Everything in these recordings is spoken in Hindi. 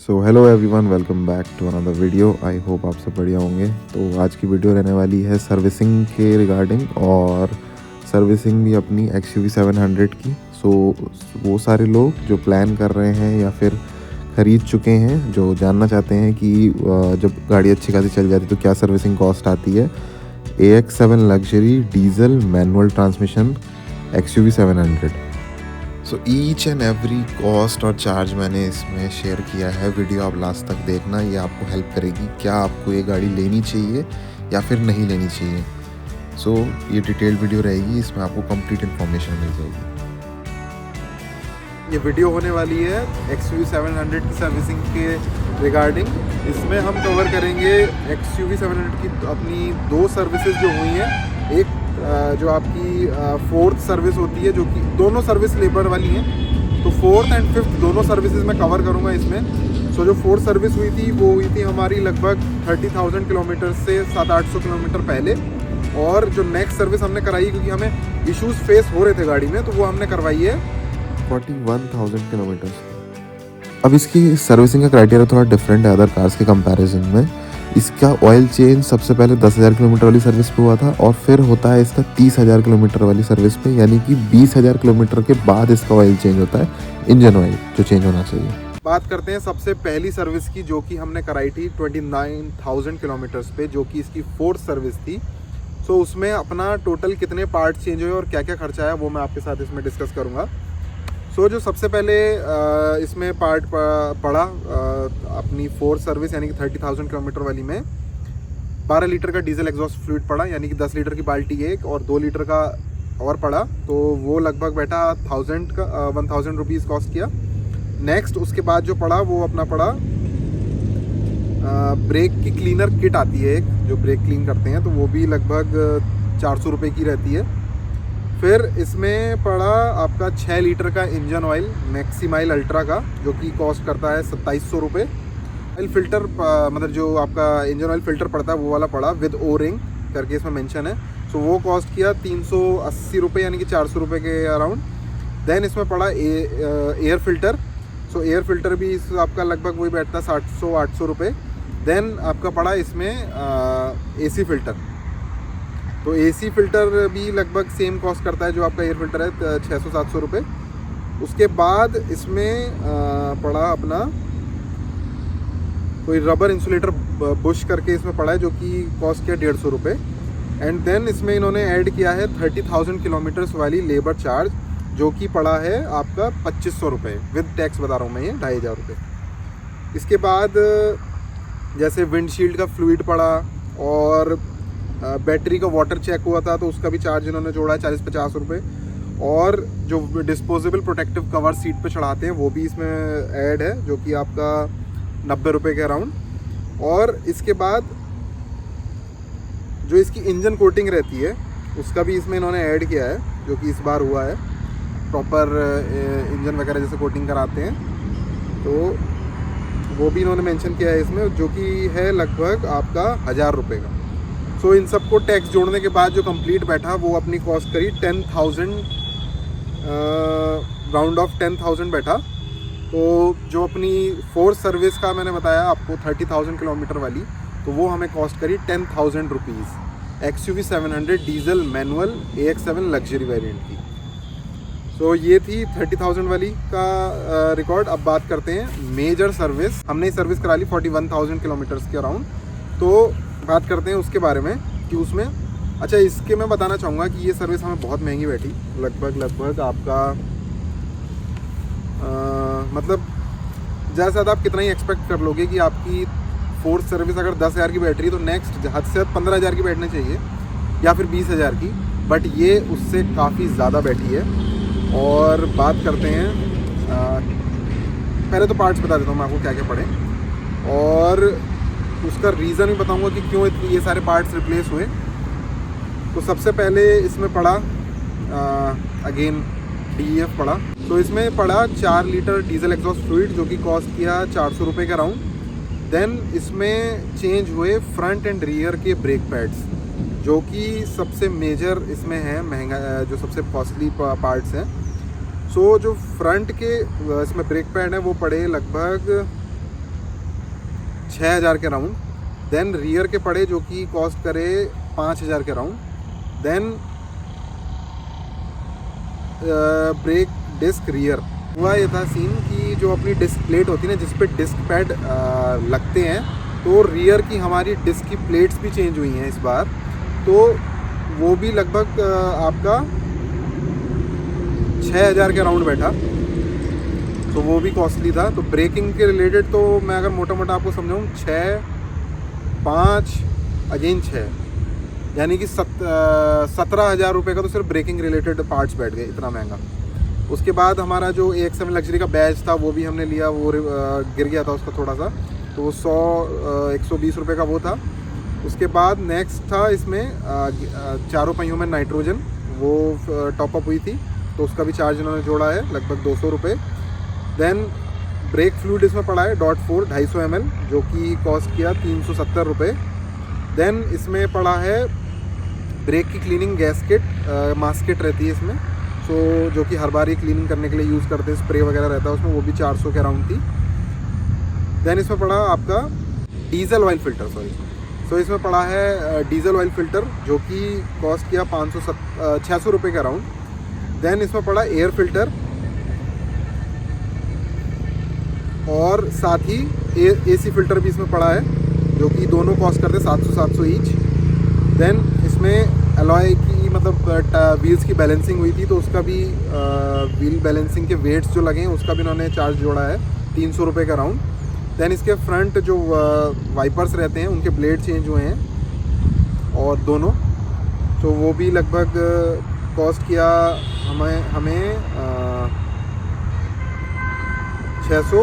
So hello everyone, welcome back to another video. I hope आप सब बढ़िया होंगे। तो आज की वीडियो रहने वाली है सर्विसिंग के रिगार्डिंग, और सर्विसिंग भी अपनी XUV 700 की। सो वो सारे लोग जो प्लान कर रहे हैं या फिर ख़रीद चुके हैं, जो जानना चाहते हैं कि जब गाड़ी अच्छी खासी चल जाती है तो क्या सर्विसिंग कॉस्ट आती है। AX7 luxury diesel manual transmission XUV 700। So each and every cost और चार्ज मैंने इसमें शेयर किया है। वीडियो आप लास्ट तक देखना, ये आपको हेल्प करेगी क्या आपको ये गाड़ी लेनी चाहिए या फिर नहीं लेनी चाहिए। सो ये डिटेल्ड वीडियो रहेगी, इसमें आपको कंप्लीट इन्फॉर्मेशन मिल जाएगी। ये वीडियो होने वाली है XUV 700 की सर्विसिंग के रिगार्डिंग। इसमें हम कवर करेंगे XUV 700 की अपनी दो सर्विसेज जो हुई हैं। एक जो आपकी फोर्थ सर्विस होती है, जो कि दोनों सर्विस लेबर वाली हैं। तो फोर्थ एंड फिफ्थ दोनों सर्विसेज मैं कवर करूँगा इसमें। सो जो फोर्थ सर्विस हुई थी वो हुई थी हमारी लगभग 30,000 किलोमीटर से 700-800 किलोमीटर पहले। और जो नेक्स्ट सर्विस हमने कराई, क्योंकि हमें इश्यूज़ फेस हो रहे थे गाड़ी में, तो वो हमने करवाई है 41,000 किलोमीटर। अब इसकी सर्विसिंग का क्राइटेरिया थोड़ा डिफरेंट है अदर कार्स के कंपैरिजन में। इसका ऑयल चेंज सबसे पहले 10,000 किलोमीटर वाली सर्विस पे हुआ था, और फिर होता है इसका 30,000 किलोमीटर वाली सर्विस पे, यानी कि 20,000 किलोमीटर के बाद इसका ऑयल चेंज होता है, इंजन ऑयल जो चेंज होना चाहिए। बात करते हैं सबसे पहली सर्विस की, जो कि हमने कराई थी 29,000 किलोमीटर्स पे, जो कि इसकी फोर्थ सर्विस थी। सो उसमें अपना टोटल कितने पार्ट चेंज हुए और क्या क्या खर्चा आया वो मैं आपके साथ इसमें डिस्कस करूँगा। सो जो सबसे पहले इसमें पार्ट पड़ा अपनी फोर्थ सर्विस यानी कि 30,000 किलोमीटर वाली में 12 लीटर का डीजल एग्जॉस्ट फ्लूइड पड़ा, यानी कि 10 लीटर की बाल्टी एक और 2 लीटर का और पड़ा। तो वो लगभग बैठा 1,000 रुपीज़ कॉस्ट किया। नेक्स्ट उसके बाद जो पड़ा वो अपना पड़ा ब्रेक की क्लीनर किट आती है एक, जो ब्रेक क्लीन करते हैं, तो वो भी लगभग 400 रुपये की रहती है। फिर इसमें पड़ा आपका 6 लीटर का इंजन ऑयल मैक्सिमाइल अल्ट्रा का, जो कि कॉस्ट करता है 2700 रुपये। ऑयल फ़िल्टर मतलब जो आपका इंजन ऑयल फ़िल्टर पड़ता है वो वाला पड़ा विद ओ रिंग करके इसमें मेंशन है। सो वो कॉस्ट किया 380 रुपये, यानी कि 400 रुपये के अराउंड। देन इसमें पड़ा एयर फ़िल्टर। सो एयर फ़िल्टर भी इस आपका लगभग वही बैठता है 700-800 रुपये। देन आपका पड़ा इसमें AC फ़िल्टर। तो AC फ़िल्टर भी लगभग सेम कॉस्ट करता है जो आपका एयर फ़िल्टर है, 600-700 रुपये। उसके बाद इसमें पड़ा अपना कोई रबर इंसुलेटर बुश करके इसमें पड़ा है, जो कि कॉस्ट किया 150 रुपये। एंड देन इसमें इन्होंने ऐड किया है 30,000 किलोमीटर्स वाली लेबर चार्ज, जो कि पड़ा है आपका 2500 रुपये विद टैक्स बता रहा हूँ मैं, ये 2,500 रुपये। इसके बाद जैसे विंडशील्ड का फ्लूइड पड़ा, और बैटरी का वाटर चेक हुआ था तो उसका भी चार्ज इन्होंने जोड़ा है 40-50 रुपये। और जो डिस्पोजेबल प्रोटेक्टिव कवर सीट पे चढ़ाते हैं वो भी इसमें ऐड है, जो कि आपका 90 रुपये के अराउंड। और इसके बाद जो इसकी इंजन कोटिंग रहती है उसका भी इसमें इन्होंने ऐड किया है, जो कि इस बार हुआ है। प्रॉपर इंजन वगैरह जैसे कोटिंग कराते हैं तो वो भी इन्होंने मेंशन किया है इसमें, जो कि है लगभग आपका 1,000 रुपये का। सो इन सबको टैक्स जोड़ने के बाद जो कंप्लीट बैठा वो अपनी कॉस्ट करी 10,000, राउंड ऑफ 10,000 बैठा। तो जो अपनी फोर्थ सर्विस का मैंने बताया आपको 30,000 किलोमीटर वाली, तो वो हमें कॉस्ट करी 10,000 rupees XUV 700 diesel manual AX7 luxury variant की। तो ये थी 30,000 वाली का रिकॉर्ड। अब बात करते हैं मेजर सर्विस। हमने सर्विस करा ली 41,000 किलोमीटर्स के अराउंड। तो बात करते हैं उसके बारे में कि उसमें अच्छा, इसके मैं बताना चाहूँगा कि ये सर्विस हमें बहुत महंगी बैठी। लगभग आपका मतलब ज़्यादा से ज़्यादा आप कितना ही एक्सपेक्ट कर लोगे कि आपकी फोर्थ सर्विस अगर 10,000 की बैठ रही है तो नेक्स्ट हद से 15,000 की बैठनी चाहिए या फिर 20,000 की, बट ये उससे काफ़ी ज़्यादा बैठी है। और बात करते हैं पहले तो पार्ट्स बता देता हूँ मैं आपको क्या क्या पड़े, और उसका रीज़न भी बताऊंगा कि क्यों ये सारे पार्ट्स रिप्लेस हुए। तो सबसे पहले इसमें पड़ा अगेन DEF पड़ा। तो इसमें पड़ा 4 लीटर डीजल एग्जॉस्ट फ्लूइड, जो कि कॉस्ट किया 400 रुपये के अराउंड। देन इसमें चेंज हुए फ्रंट एंड रियर के ब्रेक पैड्स, जो कि सबसे मेजर इसमें है, महंगा जो सबसे कॉस्टली पार्ट्स हैं। सो जो फ्रंट के इसमें ब्रेक पैड है वो पड़े लगभग 6,000 के राउंड। देन रियर के पड़े जो कि कॉस्ट करे 5,000 के round. Then brake disc rear हुआ ये था सीन कि जो अपनी डिस्क प्लेट होती है ना जिस पे डिस्क पैड लगते हैं, तो रियर की हमारी डिस्क की प्लेट्स भी चेंज हुई हैं इस बार, तो वो भी लगभग आपका 6,000 के राउंड बैठा, तो वो भी कॉस्टली था। तो ब्रेकिंग के रिलेटेड तो मैं अगर मोटा मोटा आपको समझाऊँ 6, 5 अगेन 6, यानी कि 17,000 रुपये का तो सिर्फ ब्रेकिंग रिलेटेड पार्ट्स बैठ गए, इतना महंगा। उसके बाद हमारा जो AX7 लग्जरी का बैच था वो भी हमने लिया, वो गिर गया था उसका थोड़ा सा, तो वो 120 रुपये का वो था। उसके बाद नेक्स्ट था इसमें चारों पहियों में नाइट्रोजन, वो टॉपअप हुई थी, तो उसका भी चार्ज इन्होंने जोड़ा है लगभग 200 रुपये। देन ब्रेक फ्लूइड इसमें पड़ा है .4 250 ml, जो कि कॉस्ट किया 370 रुपये। देन इसमें पड़ा है ब्रेक की क्लीनिंग गैस्केट, मास्केट रहती है इसमें, तो जो कि हर बार ही क्लीनिंग करने के लिए यूज़ करते हैं, स्प्रे वगैरह रहता है उसमें, वो भी 400 के अराउंड थी। देन इसमें पड़ा आपका डीजल ऑयल फ़िल्टर, सो इसमें पड़ा है डीजल ऑयल फ़िल्टर जो कि कॉस्ट किया 600 रुपये के अराउंड। देन इसमें पड़ा एयर फ़िल्टर और साथ ही AC फ़िल्टर भी इसमें पड़ा है, जो कि दोनों कॉस्ट करते 700 ईच। देन इसमें अलॉय की मतलब व्हील्स की बैलेंसिंग हुई थी, तो उसका भी व्हील बैलेंसिंग के वेट्स जो लगे हैं उसका भी इन्होंने चार्ज जोड़ा है 300 रुपये का राउंड। देन इसके फ्रंट जो वाइपर्स रहते हैं उनके ब्लेड चेंज हुए हैं और दोनों, तो वो भी लगभग कॉस्ट किया हमें 600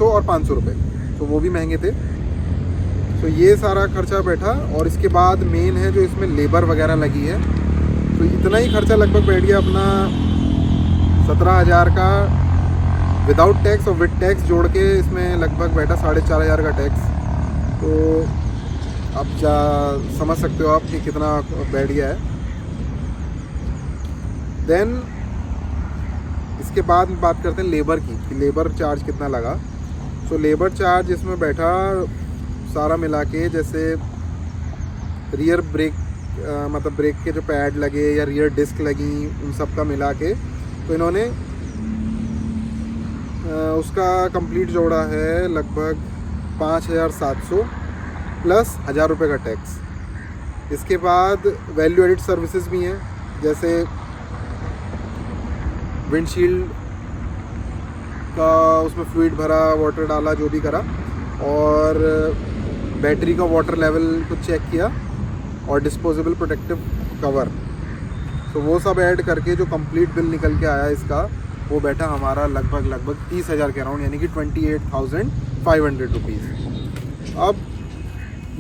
और 500 रुपये, तो वो भी महंगे थे। तो ये सारा खर्चा बैठा, और इसके बाद मेन है जो इसमें लेबर वगैरह लगी है, तो इतना ही खर्चा लगभग बैठ गया अपना 17,000 का विदाउट टैक्स, और विद टैक्स जोड़ के इसमें लगभग बैठा 4,500 का टैक्स। तो अब समझ सकते हो आप कि कितना बैठ गया है। देन इसके बाद बात करते हैं लेबर की, कि लेबर चार्ज कितना लगा। तो लेबर चार्ज इसमें बैठा सारा मिला के, जैसे रियर ब्रेक मतलब ब्रेक के जो पैड लगे या रियर डिस्क लगी, उन सब का मिला के तो इन्होंने उसका कंप्लीट जोड़ा है लगभग 5,700 प्लस 1,000 रुपये का टैक्स। इसके बाद वैल्यू एडिड सर्विसेज भी हैं, जैसे विंडशील्ड का उसमें फ्लूइड भरा, वाटर डाला, जो भी करा, और बैटरी का वाटर लेवल को चेक किया, और डिस्पोजेबल प्रोटेक्टिव कवर, तो वो सब ऐड करके जो कंप्लीट बिल निकल के आया इसका, वो बैठा हमारा लगभग 30,000 के अराउंड, यानी कि 28,500 रुपीज़। अब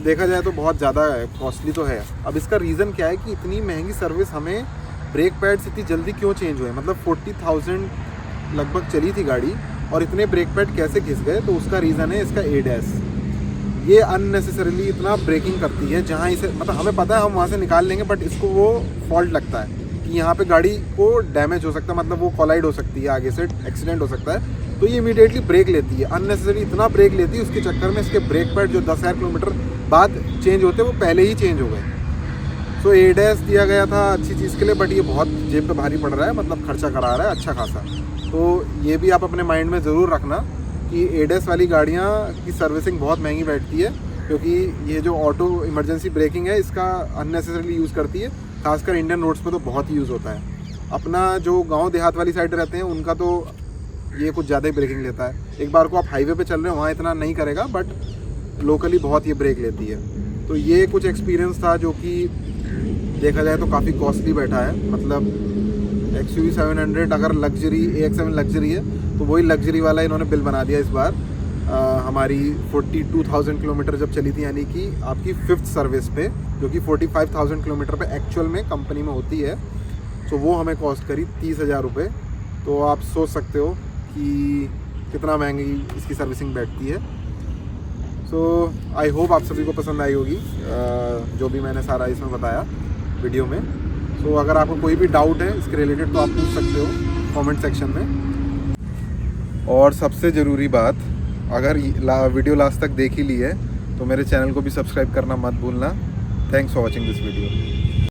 देखा जाए तो बहुत ज़्यादा है, कॉस्टली तो है। अब इसका रीज़न क्या है कि इतनी महंगी सर्विस हमें ब्रेक पैड्स इतनी जल्दी क्यों चेंज हुए, मतलब 40,000 लगभग चली थी गाड़ी और इतने ब्रेक पैड कैसे घिस गए, तो उसका रीज़न है इसका ADAS। ये अननेसेसरीली इतना ब्रेकिंग करती है, जहाँ इसे मतलब हमें पता है हम वहाँ से निकाल लेंगे, बट इसको वो फॉल्ट लगता है कि यहाँ पे गाड़ी को डैमेज हो सकता है, मतलब वो कोलाइड हो सकती है, आगे से एक्सीडेंट हो सकता है, तो ये इमीडिएटली ब्रेक लेती है, अननेसेसरी इतना ब्रेक लेती है। उसके चक्कर में इसके ब्रेक पैड जो 10,000 किलोमीटर बाद चेंज होते वो पहले ही चेंज हो गए। सो ADAS दिया गया था अच्छी चीज़ के लिए, बट ये बहुत जेब पे भारी पड़ रहा है, मतलब खर्चा करा रहा है अच्छा खासा। तो ये भी आप अपने माइंड में ज़रूर रखना कि ADAS वाली गाड़ियाँ की सर्विसिंग बहुत महंगी बैठती है, क्योंकि ये जो ऑटो इमरजेंसी ब्रेकिंग है इसका अननेसेसरीली यूज़ करती है, खासकर इंडियन रोड्स पे तो बहुत यूज़ होता है। अपना जो गांव देहात वाली साइड रहते हैं उनका तो ये कुछ ज़्यादा ही ब्रेकिंग लेता है। एक बार को आप हाईवे पे चल रहे हो वहाँ इतना नहीं करेगा, बट लोकली बहुत ये ब्रेक लेती है। तो ये कुछ एक्सपीरियंस था जो कि देखा जाए तो काफ़ी कॉस्टली बैठा है। मतलब XUV 700 अगर लग्जरी AX7 लग्जरी है तो वही लग्जरी वाला इन्होंने बिल बना दिया इस बार। हमारी 42,000 किलोमीटर जब चली थी, यानी कि आपकी 5th सर्विस पे, जो कि 45,000 किलोमीटर पे एक्चुअल में कंपनी में होती है, तो वो हमें कॉस्ट करी 30,000 रुपये। तो आप सोच सकते हो कि कितना महंगी इसकी सर्विसिंग बैठती है। सो आई होप आप सभी को पसंद आई होगी जो भी मैंने सारा इसमें बताया वीडियो में। सो अगर आपको कोई भी डाउट है इसके रिलेटेड तो आप पूछ सकते हो कमेंट सेक्शन में। और सबसे ज़रूरी बात अगर वीडियो लास्ट तक देख ही ली है तो मेरे चैनल को भी सब्सक्राइब करना मत भूलना। Thanks for watching this video.